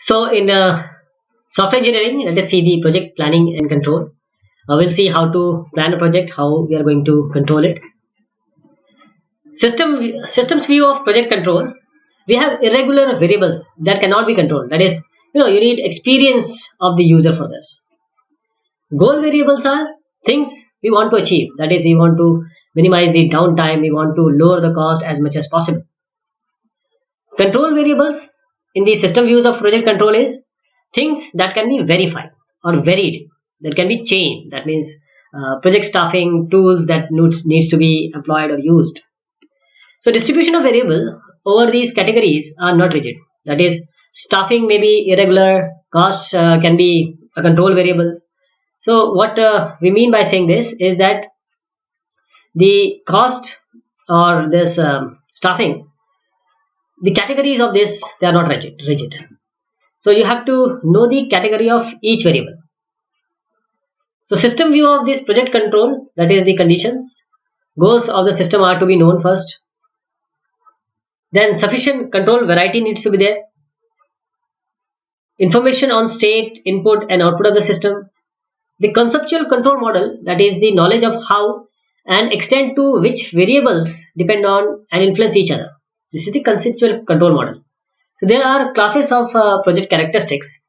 So in software engineering, let us see the project planning and control. We'll see how to plan a project, how we are going to control it. Systems view of project control. We have irregular variables that cannot be controlled. That is, you need experience of the user for this. Goal variables are things we want to achieve. That is, we want to minimize the downtime. We want to lower the cost as much as possible. Control variables in the system views of project control is things that can be verified or varied, that can be changed. That means project staffing, tools that needs to be employed or used. So distribution of variable over these categories are not rigid. That is, staffing may be irregular, cost can be a control variable. So what we mean by saying this is that the cost or this staffing, the categories of this, they are not rigid. So you have to know the category of each variable. So system view of this project control, that is the conditions, goals of the system are to be known first. Then sufficient control variety needs to be there. Information on state, input and output of the system. The conceptual control model, that is the knowledge of how and extent to which variables depend on and influence each other. This is the conceptual control model. So there are classes of project characteristics.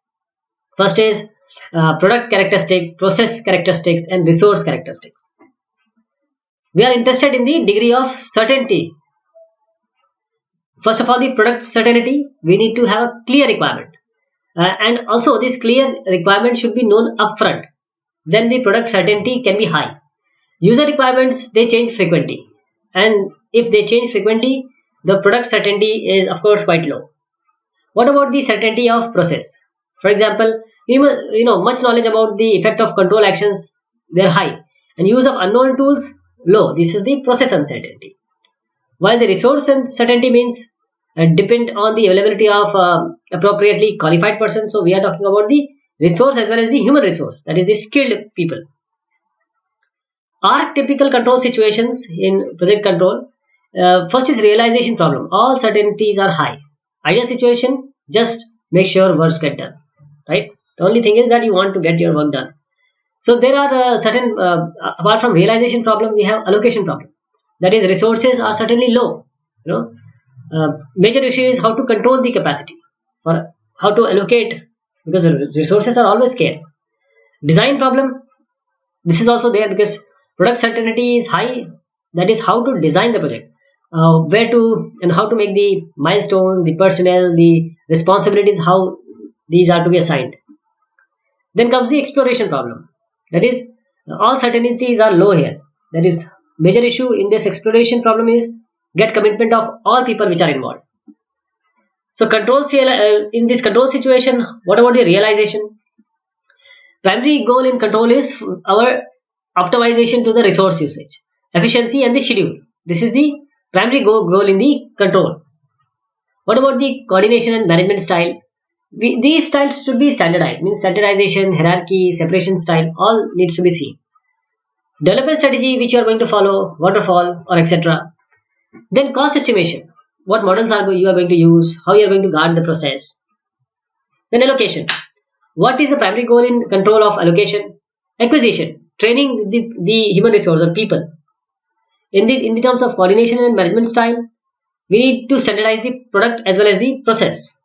First is product characteristic, process characteristics, and resource characteristics. We are interested in the degree of certainty. First of all, the product certainty, we need to have a clear requirement. And also, this clear requirement should be known upfront. Then the product certainty can be high. User requirements, they change frequently. And if they change frequently, the product certainty is, of course, quite low. What about the certainty of process? For example, much knowledge about the effect of control actions, they're high, and use of unknown tools low. This is the process uncertainty. While the resource uncertainty means depend on the availability of appropriately qualified person. So we are talking about the resource as well as the human resource, that is the skilled people. Are typical control situations in project control? First is realization problem. All certainties are high. Ideal situation, just make sure works get done, right? The only thing is that you want to get your work done. So there are certain apart from realization problem, we have allocation problem. That is, resources are certainly low. Major issue is how to control the capacity or how to allocate, because the resources are always scarce. Design problem, this is also there because product certainty is high. That is how to design the project, where to and how to make the milestone, the personnel, the responsibilities, how these are to be assigned. Then comes the exploration problem. That is, all certainties are low here. That is, major issue in this exploration problem is get commitment of all people which are involved. So in this control situation, what about the realization? Primary goal in control is our optimization to the resource usage, efficiency and the schedule. This is the primary goal in the control. What about the coordination and management style? These styles should be standardized, means standardization, hierarchy, separation style, all needs to be seen. Development strategy which you are going to follow, waterfall or etc. Then cost estimation, what models you are going to use, how you are going to guard the process. Then allocation, what is the primary goal in control of allocation? Acquisition, training the human resource or people. In the terms of coordination and management style, we need to standardize the product as well as the process.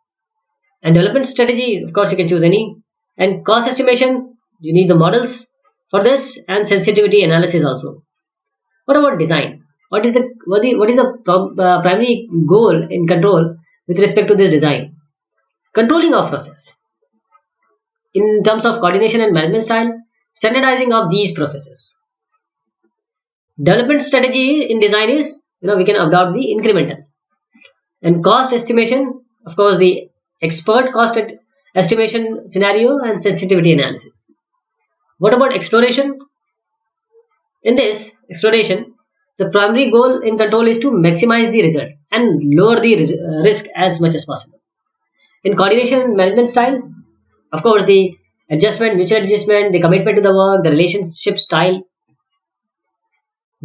And development strategy, of course, you can choose any. And cost estimation, you need the models for this and sensitivity analysis also. What about design? What is the primary goal in control with respect to this design? Controlling of process. In terms of coordination and management style, standardizing of these processes. Development strategy in design is, we can adopt the incremental. And cost estimation, of course, the expert cost estimation scenario and sensitivity analysis. What about exploration? In this exploration, the primary goal in control is to maximize the result and lower the risk as much as possible. In coordination and management style, of course, the adjustment, mutual adjustment, the commitment to the work, the relationship style.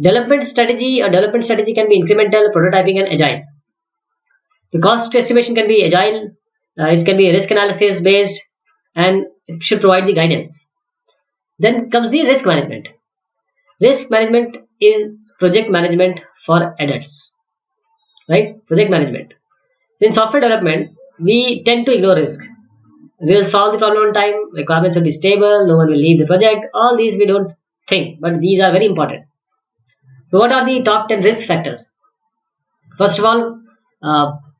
Development strategy can be incremental, prototyping and agile. The cost estimation can be agile, It can be risk analysis based, and it should provide the guidance. Then comes the risk management. Risk management is project management for adults, right? Project management. So in software development, we tend to ignore risk. We will solve the problem on time, requirements will be stable, no one will leave the project. All these we don't think, but these are very important. So what are the top 10 risk factors? First of all,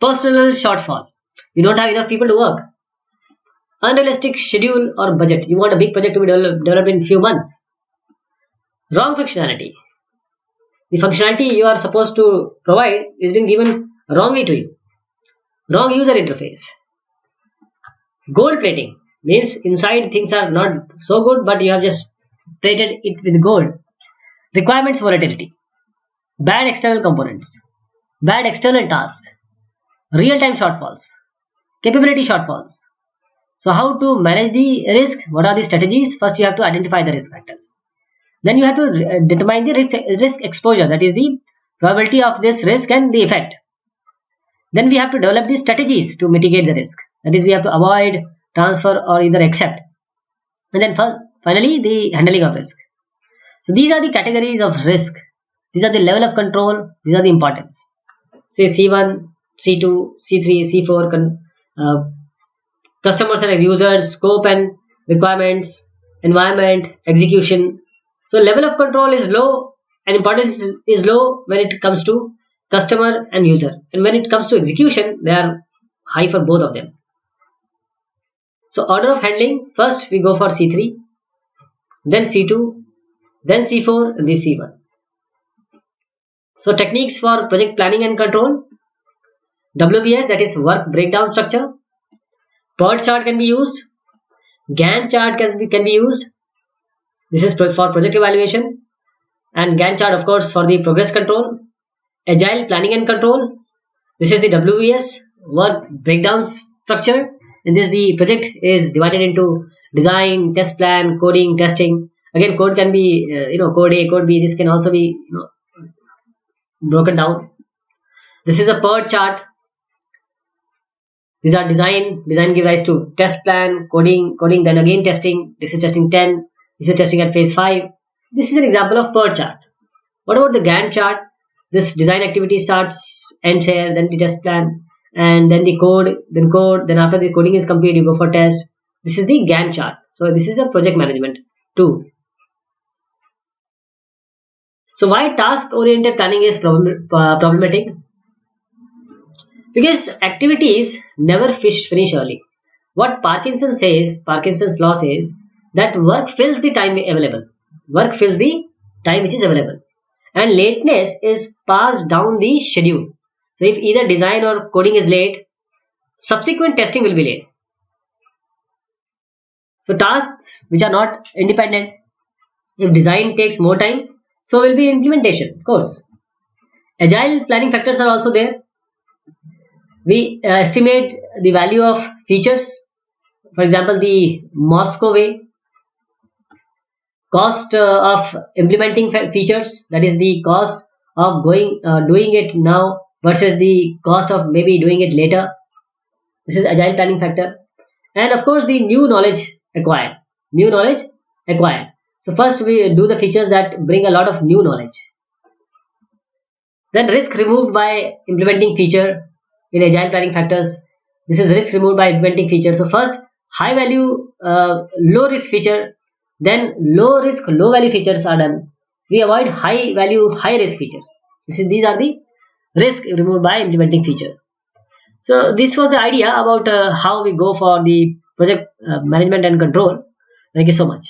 personal shortfall. You don't have enough people to work. Unrealistic schedule or budget. You want a big project to be developed in few months. Wrong functionality. The functionality you are supposed to provide is being given wrongly to you. Wrong user interface. Gold plating means inside things are not so good, but you have just plated it with gold. Requirements volatility. Bad external components. Bad external tasks. Real time shortfalls. Capability shortfalls. So, how to manage the risk? What are the strategies? First, you have to identify the risk factors. Then you have to determine the risk exposure, that is the probability of this risk and the effect. Then we have to develop the strategies to mitigate the risk. That is, we have to avoid, transfer, or either accept. And then finally, the handling of risk. So these are the categories of risk. These are the level of control. These are the importance. Say C1, C2, C3, C4, customers and users, scope and requirements, environment, execution. So level of control is low and importance is low when it comes to customer and user. And when it comes to execution, they are high for both of them. So order of handling, first we go for C3, then C2, then C4, and then C1. So techniques for project planning and control. WBS, that is work breakdown structure. PERT chart can be used. Gantt chart can be used. This is for project evaluation. And Gantt chart, of course, for the progress control. Agile planning and control. This is the WBS, work breakdown structure. In this, the project is divided into design, test plan, coding, testing. Again, code can be, code A, code B. This can also be broken down. This is a PERT chart. These are design give rise to test plan, coding, then again testing. This is testing 10. This is testing at phase 5. This is an example of PERT chart. What about the Gantt chart? This design activity ends here, then the test plan, and then the code, then after the coding is complete, you go for test. This is the Gantt chart. So this is a project management tool. So why task-oriented planning is problematic? Because activities never finish early. What Parkinson's law says, that work fills the time available. Work fills the time which is available. And lateness is passed down the schedule. So if either design or coding is late, subsequent testing will be late. So tasks which are not independent, if design takes more time, so will be implementation, of course. Agile planning factors are also there. We estimate the value of features. For example, the Moscow way. Cost of implementing features, that is the cost of doing it now versus the cost of maybe doing it later. This is agile planning factor. And of course, the new knowledge acquired. So first we do the features that bring a lot of new knowledge. Then risk removed by implementing feature in agile planning factors. This is risk removed by implementing feature. So first, high value, low risk feature, then low risk, low value features are done. We avoid high value, high risk features. These are the risk removed by implementing feature. So this was the idea about how we go for the project management and control. Thank you so much.